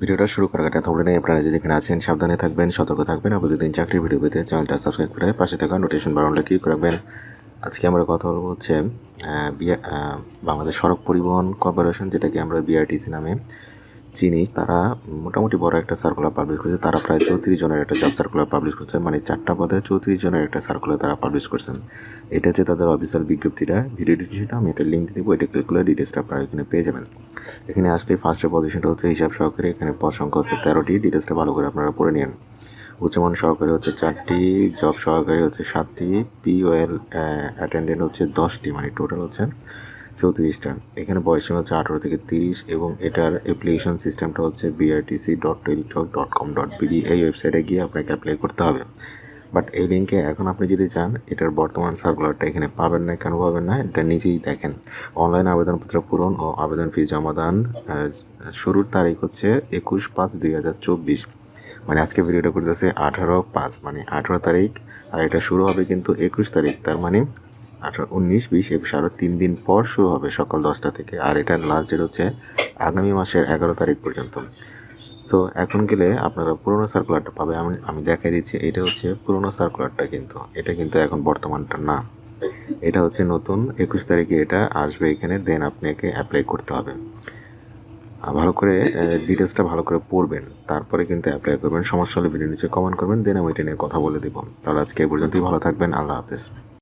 ভিডিওটা শুরু করার আগে তাহলে আপনারা যেখানে আছেন সাবধানে থাকবেন, সতর্ক থাকবেন। আর প্রতিদিন চাকরির ভিডিও পেতে চ্যানেলটা সাবস্ক্রাইব করে পাশে থাকা নোটিফিকেশন বাটনটা ক্লিক রাখবেন। আজকে আমরা কথা বলবো হচ্ছে বাংলাদেশ সড়ক পরিবহন কর্পোরেশন, যেটাকে আমরা বিআরটিসি নামে চিনি। তারা মোটামুটি বড় একটা সার্কুলার পাবলিশ করেছে। তারা প্রায় 34 জনের একটা জব সার্কুলার পাবলিশ করছে, মানে 4টা পদে 34 জনের একটা সার্কুলার তারা পাবলিশ করছেন। এটা হচ্ছে তাদের অফিসিয়াল বিজ্ঞপ্তিটা। ভিডিও ডিসক্রিপশনে আমি একটা লিঙ্ক দিব, এটা ক্লিক করলে ডিটেলসটা আপনারা এখানে পেয়ে যাবেন। এখানে আসলে ফার্স্টের পজিশনটা হচ্ছে হিসাব সহকারী। এখানে পদ সংখ্যা হচ্ছে 13টি। ডিটেলসটা ভালো করে আপনারা পড়ে নিন। উচ্চমান সহকারী হচ্ছে 4টি, জব সহকারী হচ্ছে 7টি, পিওএল অ্যাটেন্ডেন্ট হচ্ছে 10টি, মানে টোটাল হচ্ছে 34টা। এখানে বয়সসীমা হচ্ছে 18 থেকে 30 এবং এটার অ্যাপ্লিকেশন সিস্টেমটা হচ্ছে brt.teletalk.com.bd। এই ওয়েবসাইটে গিয়ে আপনাকে অ্যাপ্লাই করতে হবে। বাট এই লিঙ্কে এখন আপনি যদি চান এটার বর্তমান সার্কুলারটা এখানে পাবেন না। কেন পাবেন না? এটা নিজেই দেখেন। অনলাইন আবেদনপত্র পূরণ ও আবেদন ফি জমা দান শুরুর তারিখ হচ্ছে 21/5/2024। মানে আজকে ভিডিওটা করতেছে 18/5, মানে 18 তারিখ, আর এটা শুরু হবে কিন্তু 21 তারিখ। তার মানে 18, 19, 20, 21 আরও 3 দিন পর শুরু হবে সকাল 10টা থেকে। আর এটার লাস্ট ডেট হচ্ছে আগামী মাসের 11 তারিখ পর্যন্ত। সো এখন গেলে আপনারা পুরোনো সার্কুলারটা পাবে। আমি দেখাই দিচ্ছি, এটা হচ্ছে পুরোনো সার্কুলারটা, কিন্তু এটা কিন্তু এখন বর্তমানটা না। এটা হচ্ছে নতুন 21 তারিখে এটা আসবে এখানে, দেন আপনাকে অ্যাপ্লাই করতে হবে। ভালো করে ডিটেলসটা ভালো করে পড়বেন, তারপরে কিন্তু অ্যাপ্লাই করবেন। সমস্যা হলে ভিডিও নিচে কমেন্ট করবেন, দেন আমি এটা নিয়ে কথা বলে দেবো। তাহলে আজকে এই পর্যন্তই। ভালো থাকবেন। আল্লাহ হাফেজ।